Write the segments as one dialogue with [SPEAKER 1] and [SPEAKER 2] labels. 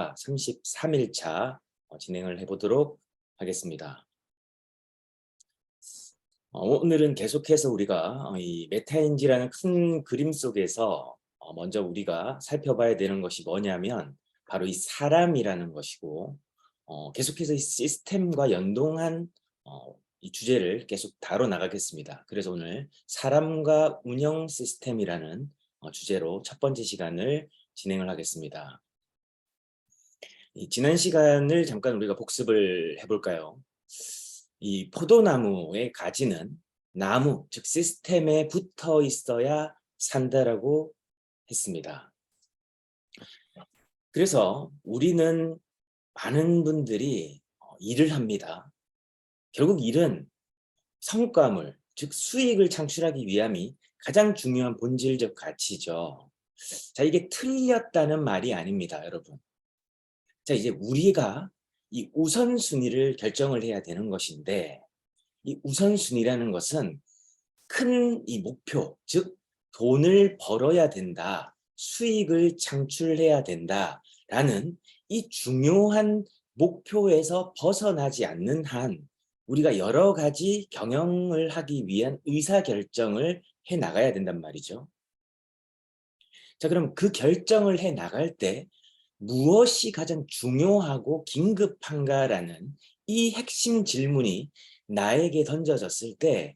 [SPEAKER 1] 강좌 33일차 진행을 해보도록 하겠습니다. 오늘은 계속해서 우리가 이 메타인지라는 큰 그림 속에서 먼저 우리가 살펴봐야 되는 것이 뭐냐면 바로 이 사람이라는 것이고, 계속해서 이 시스템과 연동한 이 주제를 계속 다뤄나가겠습니다. 그래서 오늘 사람과 운영 시스템이라는 주제로 첫 번째 시간을 진행을 하겠습니다. 지난 시간을 잠깐 우리가 복습을 해볼까요? 이 포도나무의 가지는 나무, 즉 시스템에 붙어 있어야 산다라고 했습니다. 그래서 우리는 많은 분들이 일을 합니다. 결국 일은 성과물, 즉 수익을 창출하기 위함이 가장 중요한 본질적 가치죠. 자, 이게 틀렸다는 말이 아닙니다, 여러분. 자, 이제 우리가 이 우선순위를 결정을 해야 되는 것인데, 이 우선순위라는 것은 큰 이 목표, 즉 돈을 벌어야 된다, 수익을 창출해야 된다라는 이 중요한 목표에서 벗어나지 않는 한 우리가 여러 가지 경영을 하기 위한 의사결정을 해 나가야 된단 말이죠. 자, 그럼 그 결정을 해 나갈 때 무엇이 가장 중요하고 긴급한가라는 이 핵심 질문이 나에게 던져졌을 때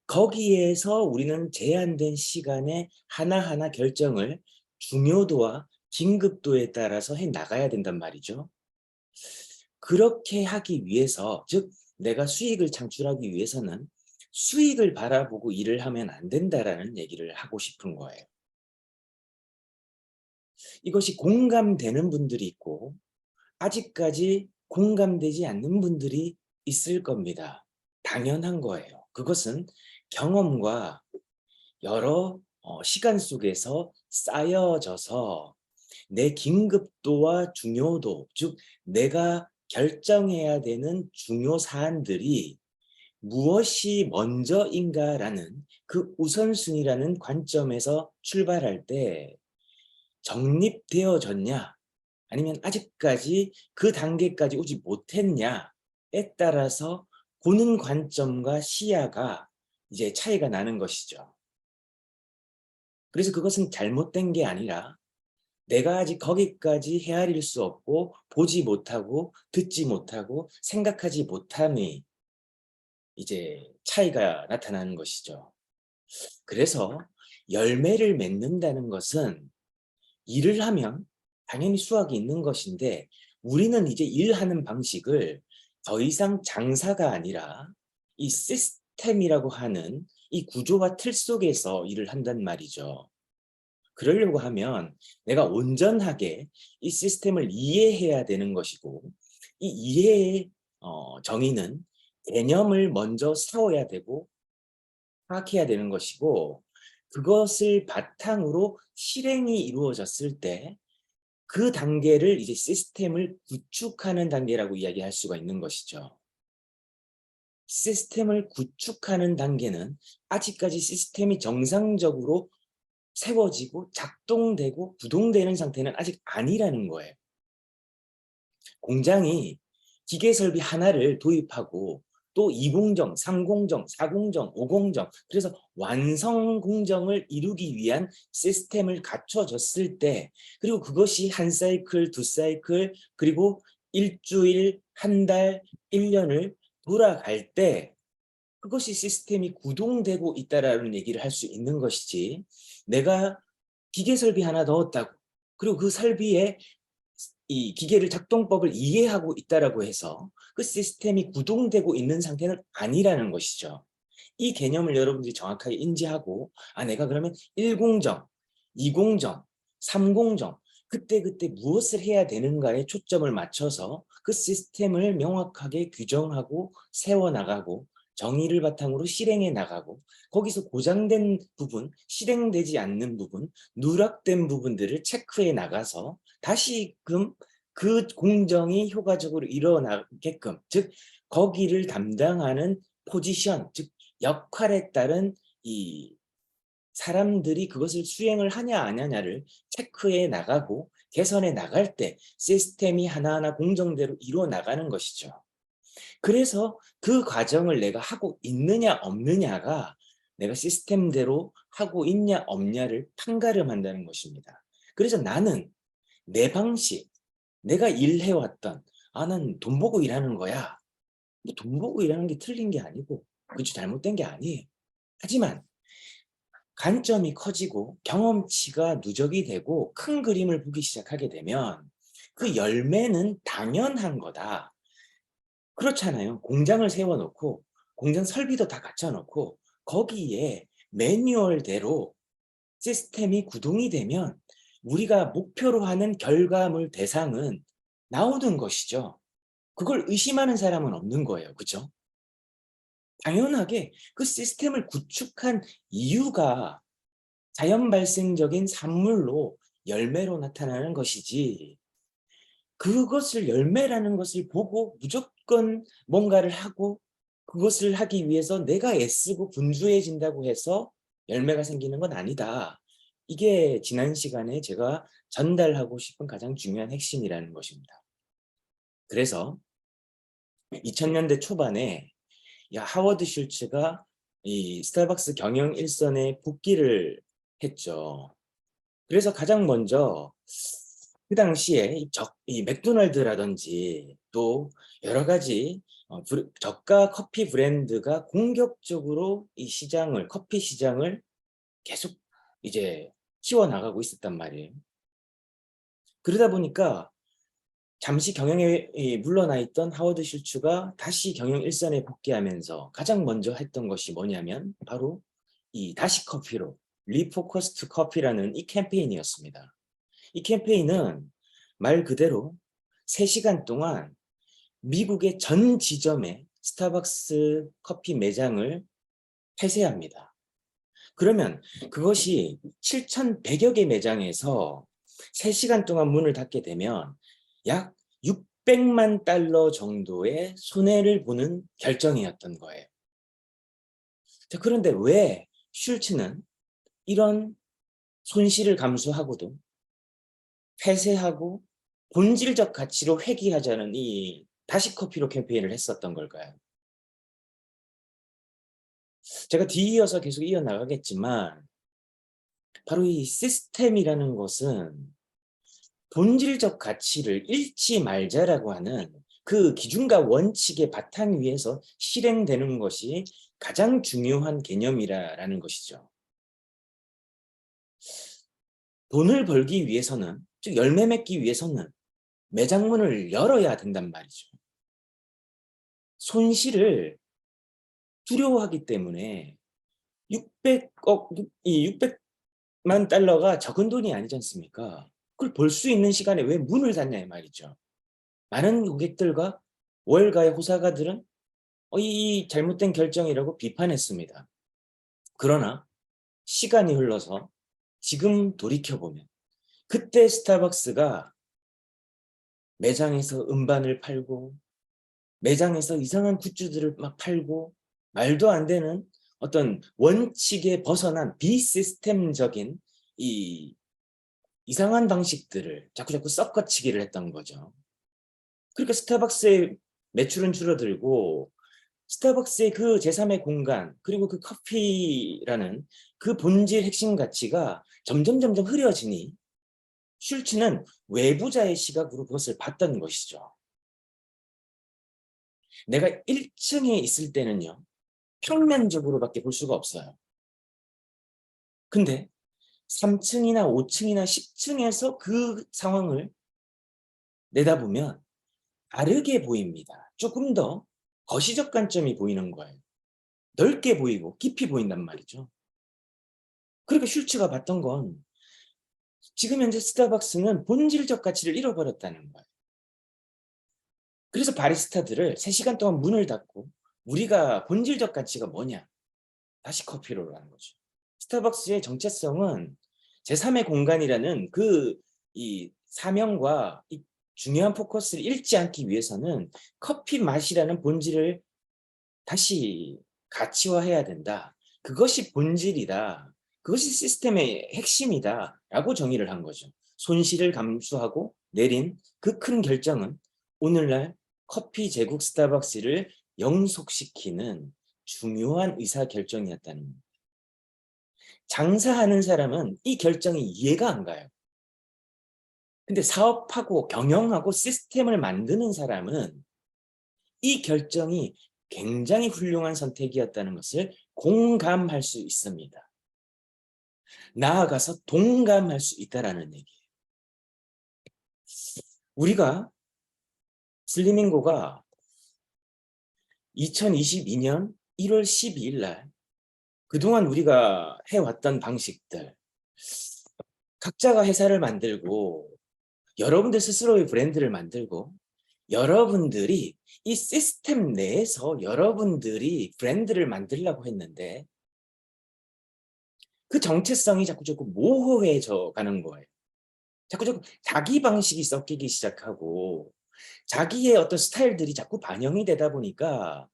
[SPEAKER 1] 거기에서 우리는 제한된 시간에 하나하나 결정을 중요도와 긴급도에 따라서 해 나가야 된단 말이죠. 그렇게 하기 위해서, 즉 내가 수익을 창출하기 위해서는 수익을 바라보고 일을 하면 안 된다라는 얘기를 하고 싶은 거예요. 이것이 공감되는 분들이 있고 아직까지 공감되지 않는 분들이 있을 겁니다. 당연한 거예요. 그것은 경험과 여러 시간 속에서 쌓여져서 내 긴급도와 중요도, 즉 내가 결정해야 되는 중요 사안들이 무엇이 먼저인가라는 그 우선순위라는 관점에서 출발할 때 정립되어졌냐, 아니면 아직까지 그 단계까지 오지 못했냐에 따라서 보는 관점과 시야가 이제 차이가 나는 것이죠. 그래서 그것은 잘못된 게 아니라 내가 아직 거기까지 헤아릴 수 없고 보지 못하고 듣지 못하고 생각하지 못함이 이제 차이가 나타나는 것이죠. 그래서 열매를 맺는다는 것은 일을 하면 당연히 수확이 있는 것인데 우리는 이제 일하는 방식을 더 이상 장사가 아니라 이 시스템이라고 하는 이 구조와 틀 속에서 일을 한단 말이죠. 그러려고 하면 내가 온전하게 이 시스템을 이해해야 되는 것이고 이 이해의 정의는 개념을 먼저 세워야 되고 파악해야 되는 것이고 그것을 바탕으로 실행이 이루어졌을 때 그 단계를 이제 시스템을 구축하는 단계라고 이야기할 수가 있는 것이죠. 시스템을 구축하는 단계는 아직까지 시스템이 정상적으로 세워지고 작동되고 구동되는 상태는 아직 아니라는 거예요. 공장이 기계 설비 하나를 도입하고 또 2공정, 3공정, 4공정, 5공정, 그래서 완성 공정을 이루기 위한 시스템을 갖춰졌을 때, 그리고 그것이 한 사이클, 두 사이클, 그리고 일주일, 한 달, 1년을 돌아갈 때 그것이 시스템이 구동되고 있다라는 얘기를 할 수 있는 것이지, 내가 기계 설비 하나 넣었다고 그리고 그 설비에 이 기계를 작동법을 이해하고 있다라고 해서 그 시스템이 구동되고 있는 상태는 아니라는 것이죠. 이 개념을 여러분들이 정확하게 인지하고 내가 그러면 1공정, 2공정, 3공정 그때그때 무엇을 해야 되는가에 초점을 맞춰서 그 시스템을 명확하게 규정하고 세워나가고 정의를 바탕으로 실행해 나가고 거기서 고장된 부분, 실행되지 않는 부분, 누락된 부분들을 체크해 나가서 다시금 그 공정이 효과적으로 일어나게끔, 즉 거기를 담당하는 포지션, 즉 역할에 따른 이 사람들이 그것을 수행을 하냐 안 하냐를 체크해 나가고 개선해 나갈 때 시스템이 하나하나 공정대로 이루어 나가는 것이죠. 그래서 그 과정을 내가 하고 있느냐 없느냐가 내가 시스템대로 하고 있냐 없냐를 판가름한다는 것입니다. 그래서 나는 내 방식, 내가 일해왔던 난 돈 보고 일하는 거야. 뭐 돈 보고 일하는 게 틀린 게 아니고 그치 잘못된 게 아니에요. 하지만 관점이 커지고 경험치가 누적이 되고 큰 그림을 보기 시작하게 되면 그 열매는 당연한 거다. 그렇잖아요. 공장을 세워놓고 공장 설비도 다 갖춰놓고 거기에 매뉴얼대로 시스템이 구동이 되면 우리가 목표로 하는 결과물 대상은 나오는 것이죠. 그걸 의심하는 사람은 없는 거예요. 그죠? 당연하게 그 시스템을 구축한 이유가 자연 발생적인 산물로 열매로 나타나는 것이지 그것을 열매라는 것을 보고 무조건 뭔가를 하고 그것을 하기 위해서 내가 애쓰고 분주해진다고 해서 열매가 생기는 건 아니다. 이게 지난 시간에 제가 전달하고 싶은 가장 중요한 핵심이라는 것입니다. 그래서 2000년대 초반에 하워드 슐츠가 이 스타벅스 경영 일선에 복귀를 했죠. 그래서 가장 먼저 그 당시에 이 맥도날드라든지 또 여러 가지 저가 커피 브랜드가 공격적으로 이 시장을 커피 시장을 계속 이제 키워나가고 있었단 말이에요. 그러다 보니까 잠시 경영에 물러나 있던 하워드 슐츠가 다시 경영 일선에 복귀하면서 가장 먼저 했던 것이 뭐냐면 바로 이 다시 커피로 리포커스트 커피라는 이 캠페인이었습니다. 이 캠페인은 말 그대로 3시간 동안 미국의 전 지점에 스타벅스 커피 매장을 폐쇄합니다. 그러면 그것이 7,100여 개 매장에서 3시간 동안 문을 닫게 되면 약 600만 달러 정도의 손해를 보는 결정이었던 거예요. 자, 그런데 왜 슐츠는 이런 손실을 감수하고도 폐쇄하고 본질적 가치로 회귀하자는 이 다시 커피로 캠페인을 했었던 걸까요? 제가 뒤이어서 계속 이어나가겠지만 바로 이 시스템이라는 것은 본질적 가치를 잃지 말자라고 하는 그 기준과 원칙의 바탕 위에서 실행되는 것이 가장 중요한 개념이라는 것이죠. 돈을 벌기 위해서는, 즉 열매 맺기 위해서는 매장문을 열어야 된단 말이죠. 손실을 두려워하기 때문에 600만 달러가 적은 돈이 아니지 않습니까? 그걸 벌 수 있는 시간에 왜 문을 닫냐 말이죠. 많은 고객들과 월가의 호사가들은 이 잘못된 결정이라고 비판했습니다. 그러나 시간이 흘러서 지금 돌이켜보면 그때 스타벅스가 매장에서 음반을 팔고 매장에서 이상한 굿즈들을 막 팔고 말도 안 되는 어떤 원칙에 벗어난 비시스템적인 이 이상한 방식들을 자꾸자꾸 섞어치기를 했던 거죠. 그러니까 스타벅스의 매출은 줄어들고 스타벅스의 그 제3의 공간 그리고 그 커피라는 그 본질 핵심 가치가 점점 흐려지니 슐츠는 외부자의 시각으로 그것을 봤던 것이죠. 내가 1층에 있을 때는요. 평면적으로밖에 볼 수가 없어요. 근데 3층이나 5층이나 10층에서 그 상황을 내다보면 다르게 보입니다. 조금 더 거시적 관점이 보이는 거예요. 넓게 보이고 깊이 보인단 말이죠. 그러니까 슐츠가 봤던 건 지금 현재 스타벅스는 본질적 가치를 잃어버렸다는 거예요. 그래서 바리스타들을 3시간 동안 문을 닫고 우리가 본질적 가치가 뭐냐? 다시 커피로 하는 거죠. 스타벅스의 정체성은 제3의 공간이라는 이 사명과 이 중요한 포커스를 잃지 않기 위해서는 커피 맛이라는 본질을 다시 가치화해야 된다. 그것이 본질이다. 그것이 시스템의 핵심이다. 라고 정의를 한 거죠. 손실을 감수하고 내린 그 큰 결정은 오늘날 커피 제국 스타벅스를 영속시키는 중요한 의사결정이었다는 겁니다. 장사하는 사람은 이 결정이 이해가 안 가요. 근데 사업하고 경영하고 시스템을 만드는 사람은 이 결정이 굉장히 훌륭한 선택이었다는 것을 공감할 수 있습니다. 나아가서 동감할 수 있다는 얘기예요. 우리가 슬리밍고가 2022년 1월 12일 날 그동안 우리가 해왔던 방식들, 각자가 회사를 만들고 여러분들 스스로의 브랜드를 만들고 여러분들이 이 시스템 내에서 여러분들이 브랜드를 만들려고 했는데 그 정체성이 자꾸 모호해져 가는 거예요. 자꾸 자기 방식이 섞이기 시작하고 자기의 어떤 스타일들이 자꾸 반영이 되다 보니까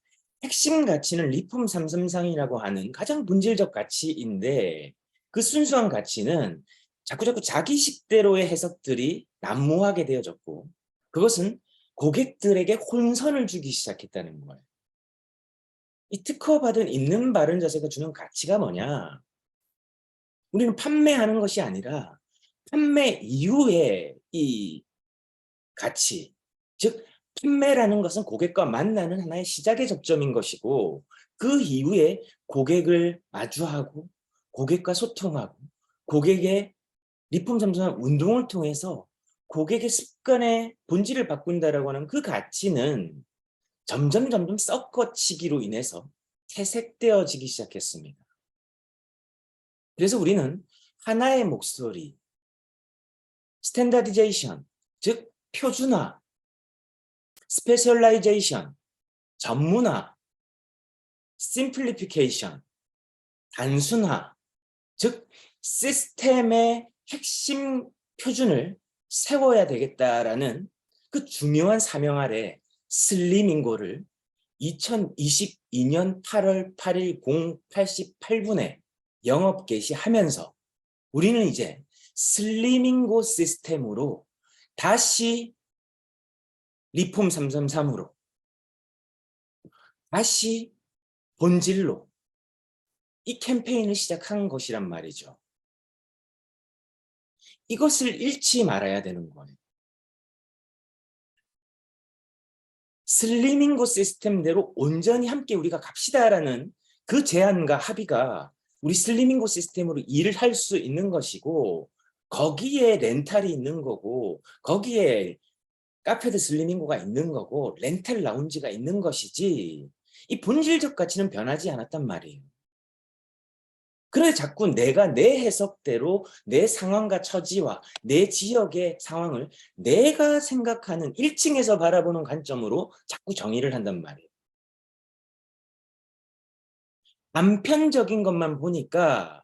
[SPEAKER 1] 핵심 가치는 리폼 333이라고 하는 가장 본질적 가치인데 그 순수한 가치는 자꾸 자기식대로의 해석들이 난무하게 되어졌고 그것은 고객들에게 혼선을 주기 시작했다는 거예요. 이 특허받은 있는 바른 자세가 주는 가치가 뭐냐? 우리는 판매하는 것이 아니라 판매 이후에 이 가치, 즉 판매라는 것은 고객과 만나는 하나의 시작의 접점인 것이고 그 이후에 고객을 마주하고 고객과 소통하고 고객의 리폼 삼삼 운동을 통해서 고객의 습관의 본질을 바꾼다라고 하는 그 가치는 점점 섞어치기로 인해서 퇴색되어지기 시작했습니다. 그래서 우리는 하나의 목소리, 스탠다디제이션, 즉 표준화, 스페셜라이제이션, 전문화, 심플리피케이션, 단순화, 즉 시스템의 핵심 표준을 세워야 되겠다라는 그 중요한 사명 아래 슬리밍고를 2022년 8월 8일 088분에 영업 개시하면서 우리는 이제 슬리밍고 시스템으로 다시 리폼 333으로 다시 본질로 이 캠페인을 시작한 것이란 말이죠. 이것을 잃지 말아야 되는 거예요. 슬리밍고 시스템대로 온전히 함께 우리가 갑시다라는 그 제안과 합의가 우리 슬리밍고 시스템으로 일을 할 수 있는 것이고 거기에 렌탈이 있는 거고 거기에 카페드 슬리밍고가 있는 거고 렌탈 라운지가 있는 것이지 이 본질적 가치는 변하지 않았단 말이에요. 그래 자꾸 내가 내 해석대로 내 상황과 처지와 내 지역의 상황을 내가 생각하는 1층에서 바라보는 관점으로 자꾸 정의를 한단 말이에요. 단편적인 것만 보니까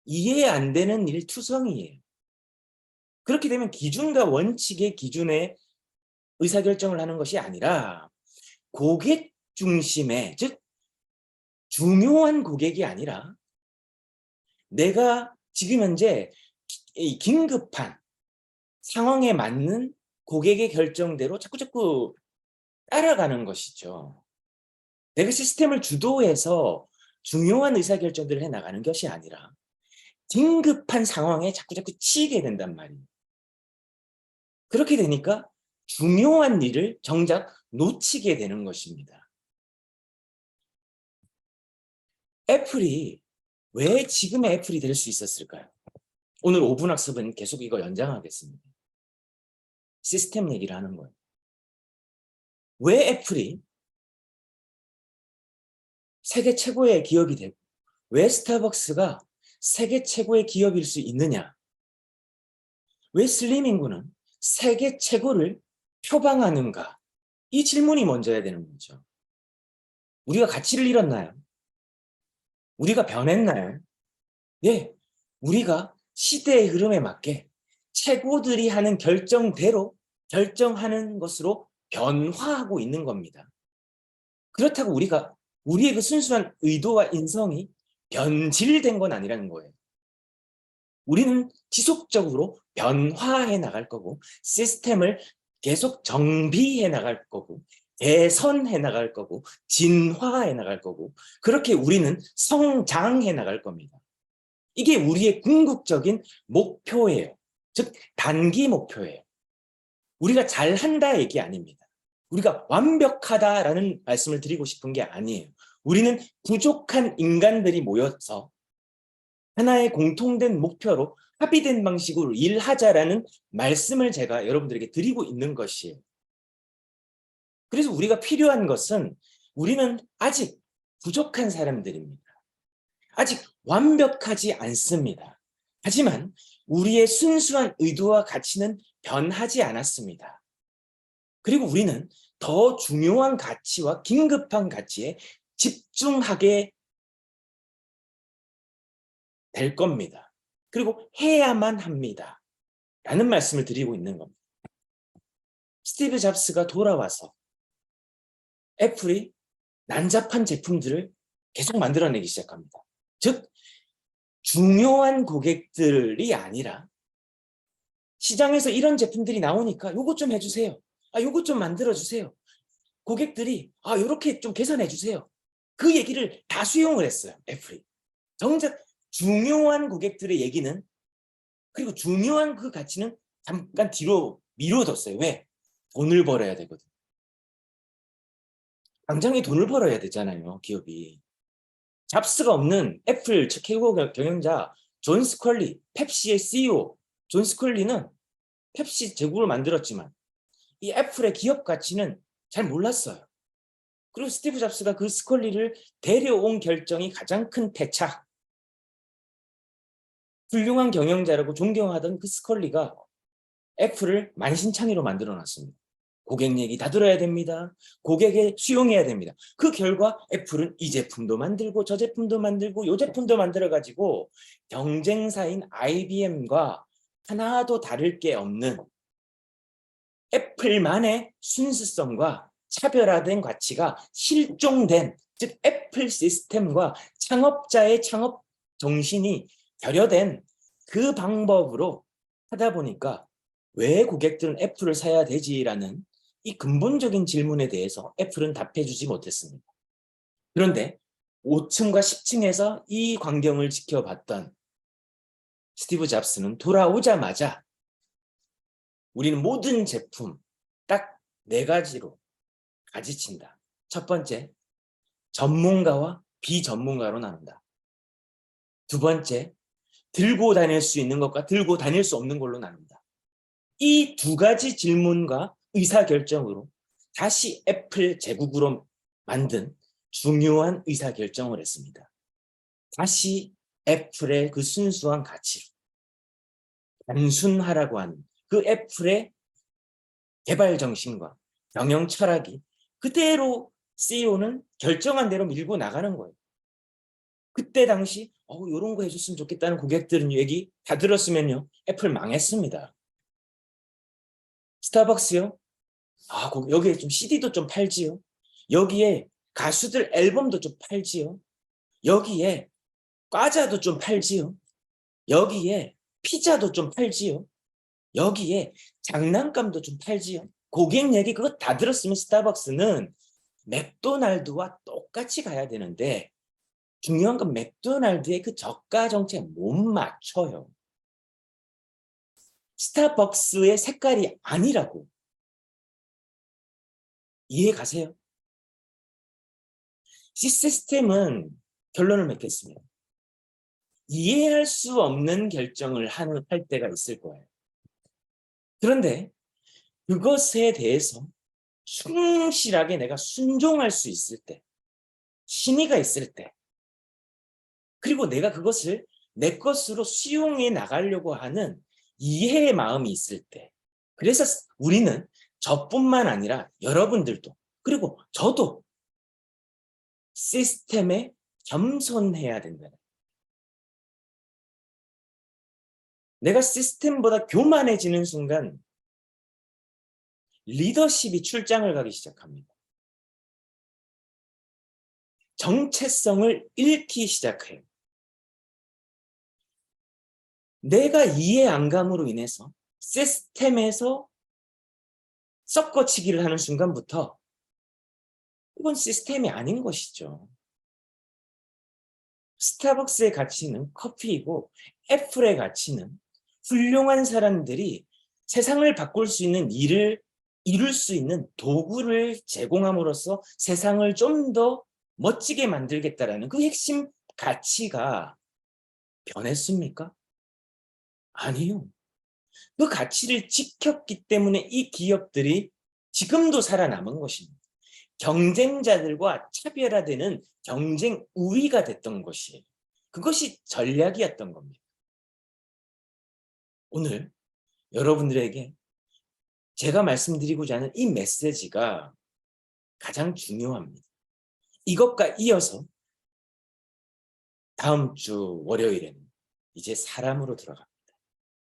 [SPEAKER 1] 이해 안 되는 일투성이에요. 그렇게 되면 기준과 원칙의 기준에 의사결정을 하는 것이 아니라 고객 중심의, 즉 중요한 고객이 아니라 내가 지금 현재 긴급한 상황에 맞는 고객의 결정대로 자꾸 따라가는 것이죠. 내가 시스템을 주도해서 중요한 의사결정들을 해나가는 것이 아니라 긴급한 상황에 자꾸 치이게 된단 말이에요. 그렇게 되니까 중요한 일을 정작 놓치게 되는 것입니다. 애플이 왜 지금의 애플이 될 수 있었을까요? 오늘 5분 학습은 계속 이거 연장하겠습니다. 시스템 얘기를 하는 거예요. 왜 애플이 세계 최고의 기업이 되고 왜 스타벅스가 세계 최고의 기업일 수 있느냐? 왜 슬리밍고는 세계 최고를 표방하는가? 이 질문이 먼저야 되는 거죠. 우리가 가치를 잃었나요? 우리가 변했나요? 예, 우리가 시대의 흐름에 맞게 최고들이 하는 결정대로 결정하는 것으로 변화하고 있는 겁니다. 그렇다고 우리가 우리의 그 순수한 의도와 인성이 변질된 건 아니라는 거예요. 우리는 지속적으로 변화해 나갈 거고 시스템을 계속 정비해 나갈 거고 개선해 나갈 거고 진화해 나갈 거고 그렇게 우리는 성장해 나갈 겁니다. 이게 우리의 궁극적인 목표예요. 즉 단기 목표예요. 우리가 잘한다 얘기 아닙니다. 우리가 완벽하다라는 말씀을 드리고 싶은 게 아니에요. 우리는 부족한 인간들이 모여서 하나의 공통된 목표로 합의된 방식으로 일하자라는 말씀을 제가 여러분들에게 드리고 있는 것이에요. 그래서 우리가 필요한 것은 우리는 아직 부족한 사람들입니다. 아직 완벽하지 않습니다. 하지만 우리의 순수한 의도와 가치는 변하지 않았습니다. 그리고 우리는 더 중요한 가치와 긴급한 가치에 집중하게 될 겁니다. 그리고 해야만 합니다. 라는 말씀을 드리고 있는 겁니다. 스티브 잡스가 돌아와서 애플이 난잡한 제품들을 계속 만들어내기 시작합니다. 즉 중요한 고객들이 아니라 시장에서 이런 제품들이 나오니까 요것 좀 해주세요. 요것 좀 만들어주세요. 고객들이 요렇게 좀 계산해주세요. 그 얘기를 다 수용을 했어요. 애플이. 정작 중요한 고객들의 얘기는 그리고 중요한 그 가치는 잠깐 뒤로 미뤄뒀어요. 왜? 돈을 벌어야 되거든. 당장에 돈을 벌어야 되잖아요. 기업이. 잡스가 없는 애플 최고 경영자 존 스컬리, 펩시의 CEO 존 스컬리는 펩시 제국을 만들었지만 이 애플의 기업 가치는 잘 몰랐어요. 그리고 스티브 잡스가 그 스컬리를 데려온 결정이 가장 큰 패착. 훌륭한 경영자라고 존경하던 그 스컬리가 애플을 만신창이로 만들어놨습니다. 고객 얘기 다 들어야 됩니다. 고객에 수용해야 됩니다. 그 결과 애플은 이 제품도 만들고 저 제품도 만들고 이 제품도 만들어가지고 경쟁사인 IBM과 하나도 다를 게 없는 애플만의 순수성과 차별화된 가치가 실종된, 즉 애플 시스템과 창업자의 창업 정신이 결여된 그 방법으로 하다 보니까 왜 고객들은 애플을 사야 되지라는 이 근본적인 질문에 대해서 애플은 답해주지 못했습니다. 그런데 5층과 10층에서 이 광경을 지켜봤던 스티브 잡스는 돌아오자마자 우리는 모든 제품 딱 4가지로 가지친다. 첫 번째, 전문가와 비전문가로 나눈다. 두 번째, 들고 다닐 수 있는 것과 들고 다닐 수 없는 걸로 나눈다. 이 2가지 질문과 의사결정으로 다시 애플 제국으로 만든 중요한 의사결정을 했습니다. 다시 애플의 그 순수한 가치로 단순하라고 하는 그 애플의 개발 정신과 경영 철학이 그대로 CEO는 결정한 대로 밀고 나가는 거예요. 그때 당시 이런 거 해줬으면 좋겠다는 고객들은 얘기 다 들었으면요. 애플 망했습니다. 스타벅스요? 여기에 좀 CD도 좀 팔지요. 여기에 가수들 앨범도 좀 팔지요. 여기에 과자도 좀 팔지요. 여기에 피자도 좀 팔지요. 여기에 장난감도 좀 팔지요. 고객 얘기 그거 다 들었으면 스타벅스는 맥도날드와 똑같이 가야 되는데 중요한 건 맥도날드의 그 저가 정책에 못 맞춰요. 스타벅스의 색깔이 아니라고. 이해 가세요? 시스템은 결론을 맺겠습니다. 이해할 수 없는 결정을 할 때가 있을 거예요. 그런데 그것에 대해서 충실하게 내가 순종할 수 있을 때, 신의가 있을 때, 그리고 내가 그것을 내 것으로 수용해 나가려고 하는 이해의 마음이 있을 때, 그래서 우리는 저뿐만 아니라 여러분들도 그리고 저도 시스템에 겸손해야 된다. 내가 시스템보다 교만해지는 순간 리더십이 출장을 가기 시작합니다. 정체성을 잃기 시작해요. 내가 이해 안 감으로 인해서 시스템에서 섞어치기를 하는 순간부터 이건 시스템이 아닌 것이죠. 스타벅스의 가치는 커피이고 애플의 가치는 훌륭한 사람들이 세상을 바꿀 수 있는 일을 이룰 수 있는 도구를 제공함으로써 세상을 좀 더 멋지게 만들겠다라는 그 핵심 가치가 변했습니까? 아니요. 그 가치를 지켰기 때문에 이 기업들이 지금도 살아남은 것입니다. 경쟁자들과 차별화되는 경쟁 우위가 됐던 것이에요. 그것이 전략이었던 겁니다. 오늘 여러분들에게 제가 말씀드리고자 하는 이 메시지가 가장 중요합니다. 이것과 이어서 다음 주 월요일에는 이제 사람으로 들어갑니다.